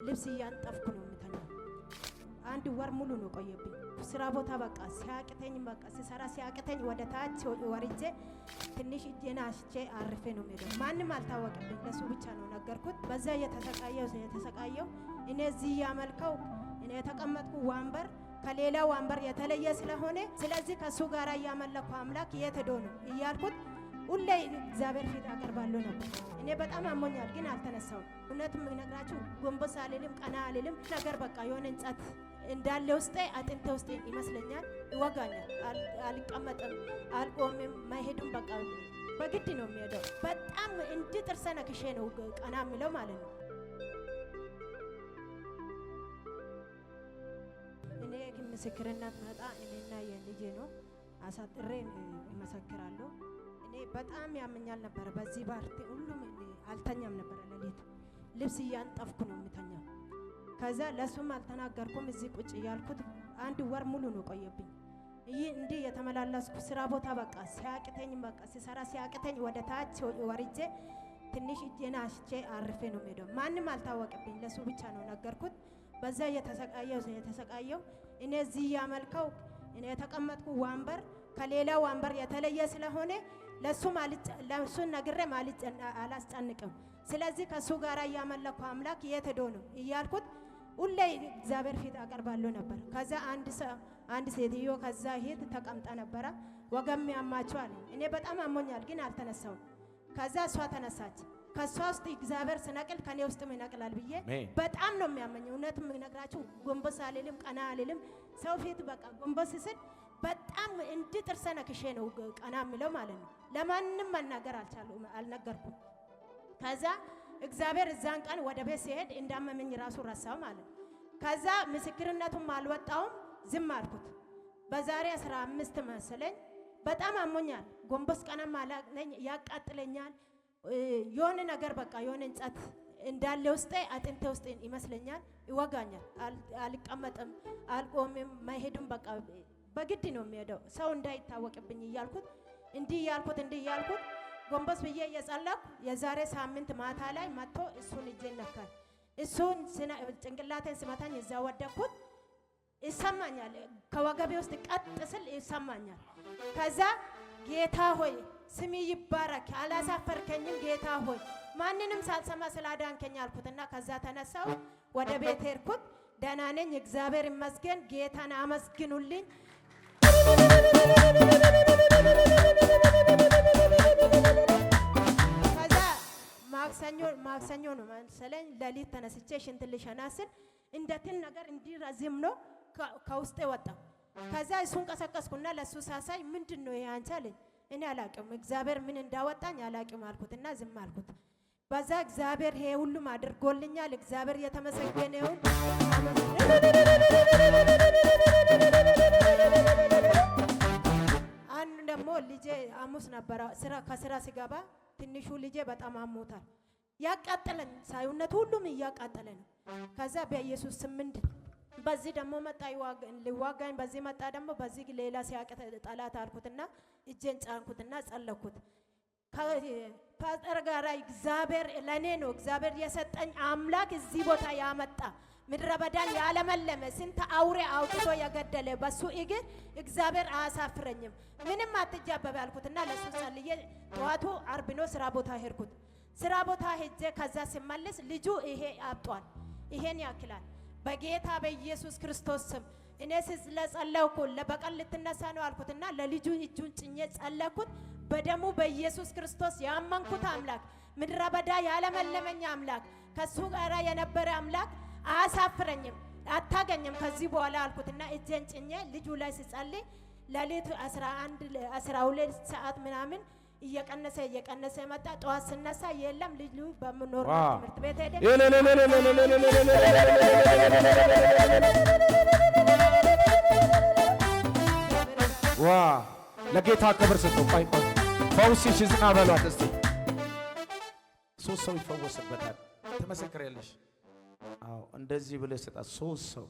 ልብስ እያንጠፍኩ ነው የምተኛው። አንድ ወር ሙሉ ነው ቆየብኝ። ስራ ቦታ በቃ ሲያቅተኝ በቃ ሲሰራ ሲያቅተኝ ወደ ታች ወርጄ ትንሽ እጄን አሽቼ አርፌ ነው የምሄደው። ማንም አልታወቅብኝ፣ ለሱ ብቻ ነው ነገርኩት። በዛ የተሰቃየው እኔ እዚህ ያመልከው እኔ የተቀመጥኩ ወንበር ከሌላ ወንበር የተለየ ስለሆነ ስለዚህ ከሱ ጋር ያመለከው አምላክ የት ሄዶ ነው እያልኩት ሁሌ እግዚአብሔር ፊት አቀርባለሁ ነበር። እኔ በጣም አሞኛል ግን አልተነሳው። እውነትም ነግራችሁ ጎንበስ አልልም ቀና አልልም ነገር በቃ የሆነ እንጸት እንዳለ ውስጤ አጥንቴ ውስጥ ይመስለኛል። ይወጋኛል። አልቀመጥም፣ አልቆምም፣ ማይሄድም በቃ በግድ ነው የሚሄደው። በጣም እንድ ጥርሰ ነክሼ ነው ቀና የሚለው ማለት ነው። እኔ ምስክርነት መጣ እኔና የልጄ ነው አሳጥሬ እመሰክራለሁ። እኔ በጣም ያመኛል ነበር። በዚህ ባርቴ ሁሉም አልተኛም ነበር። ለሊት ልብስ እያንጠፍኩ ነው የምተኛው። ከዛ ለሱም አልተናገርኩም። እዚህ ቁጭ ያልኩት አንድ ወር ሙሉ ነው ቆየብኝ። ይህ እንዲህ የተመላለስኩ ስራ ቦታ በቃ ሲያቅተኝ በቃ ሲሰራ ሲያቅተኝ ወደ ታች ወርጄ ትንሽ እጄን አሽቼ አርፌ ነው የምሄደው። ማንም አልታወቅብኝ፣ ለሱ ብቻ ነው ነገርኩት። በዛ የተሰቃየው እኔ እዚህ ያመልከው እኔ የተቀመጥኩ ወንበር ከሌላ ወንበር የተለየ ስለሆነ ለሱን ነግሬ አላስጨንቅም። ስለዚህ ከሱ ጋር ያመለከው አምላክ የት ሄዶ ነው እያልኩት ሁሌ እግዚአብሔር ፊት አቀርባለሁ ነበር። ከዛ አንድ ሴትዮ ከዛ ሄድ ተቀምጣ ነበረ። ወገም ያማቸዋል። እኔ በጣም አሞኛል ግን አልተነሳውም። ከዛ እሷ ተነሳች። ከሷ ውስጥ እግዚአብሔር ስነቅል ከኔ ውስጥ ይነቅላል ብዬ በጣም ነው የሚያመኝ። እውነትም ነግራችሁ ጎንበስ አልልም ቀና አልልም። ሰው ፊት በቃ ጎንበስ ስል በጣም እንድ ጥርሰ ነክሼ ነው ቀና የሚለው ማለት ነው። ለማንም መናገር አልነገርኩም። ከዛ እግዚአብሔር እዛን ቀን ወደ ቤት ሲሄድ እንዳመመኝ ራሱ ረሳው ማለት ነው። ከዛ ምስክርነቱም አልወጣውም፣ ዝም አልኩት። በዛሬ 15 መሰለኝ በጣም አሞኛል። ጎንበስ ቀና ማለኝ ያቃጥለኛል። የሆነ ነገር በቃ የሆነ እንጸት እንዳለ ውስጤ አጥንቴ ውስጥ ይመስለኛል። ይወጋኛል። አልቀመጥም፣ አልቆምም፣ ማይሄድም በቃ በግድ ነው የሚሄደው። ሰው እንዳይታወቅብኝ እያልኩት እንዲህ እያልኩት ጎንበስ ብዬ እየጸለኩ የዛሬ ሳምንት ማታ ላይ መጥቶ እሱን እጄን ነካል። እሱን ጭንቅላቴን ስመታኝ እዛ ወደኩት። ይሰማኛል፣ ከወገቤ ውስጥ ቀጥ ስል ይሰማኛል። ከዛ ጌታ ሆይ ስሚ ይባረክ፣ አላሳፈርከኝም ጌታ ሆይ ማንንም ሳልሰማ ስላዳንከኝ አልኩትና ከዛ ተነሳው ወደ ቤት ሄድኩት። ደህና ነኝ እግዚአብሔር ይመስገን። ጌታን አመስግኑልኝ። ከዛ ማክሰኞ ነው መሰለኝ ሌሊት ተነስቼ ሽንት ልሸና ስል እንደትን ነገር እንዲረዝም ነው ከውስጤ ወጣ። ከዛ እሱን ቀሰቀስኩና ለሱ ሳሳይ ምንድን ነው ይሄ አንቺ አለኝ። እኔ አላቅም እግዚአብሔር ምን እንዳወጣኝ አላቅም አልኩትና ዝም አልኩት። በዛ እግዚአብሔር ይሄ ሁሉም አድርጎልኛል። እግዚአብሔር የተመሰገነ ይሁን። አንድ ደግሞ ልጄ ሐሙስ ነበረ ከስራ ሲገባ ትንሹ ልጄ በጣም አሞታል። ያቃጠለን ሳይውነት ሁሉም እያቃጠለ ነው። ከዛ በኢየሱስ ስም በዚህ ደግሞ መጣ ሊዋጋኝ በዚህ መጣ ደግሞ በዚህ ሌላ ሲያቀተ ጠላት አልኩትና እጄን ጫንኩትና ጸለኩት። ከፓስተር ጋር እግዚአብሔር ለኔ ነው እግዚአብሔር የሰጠኝ አምላክ እዚህ ቦታ ያመጣ ምድረ በዳን ያለመለመ ስንት አውሬ አውጥቶ የገደለ በሱ እግር እግዚአብሔር አያሳፍረኝም። ምንም አትጃበብ አልኩትና ለሱ ጸልዬ ጠዋቱ ዓርብ ነው ስራ ቦታ ሄድኩት። ስራ ቦታ ሄጄ ከዛ ሲመለስ ልጁ ይሄ አብጧል፣ ይሄን ያክላል። በጌታ በኢየሱስ ክርስቶስ ስም እኔ ስለጸለይኩ ለበቀል ልትነሳ ነው አልኩትና ለልጁ እጁን ጭኜ ጸለይኩት። በደሙ በኢየሱስ ክርስቶስ ያመንኩት አምላክ ምድረ በዳ ያለመለመኝ አምላክ ከሱ ጋር የነበረ አምላክ አያሳፍረኝም፣ አታገኝም ከዚህ በኋላ አልኩትና እጄን ጭኜ ልጁ ላይ ሲጸልይ ለሊት 12 ሰዓት ምናምን እየቀነሰ መጣ። ጠዋት ስነሳ የለም ልጁ በመኖርበት ትምህርት ቤት ሄደ። ዋ ለጌታ ክብር ስጡ። ቆይ ፈውስሽ ዝና በሏት እስቲ። 3 ሰው ይፈወስበታል። ትመሰክሪያለሽ? አዎ እንደዚህ ብለሽ ስጣት። 3 ሰው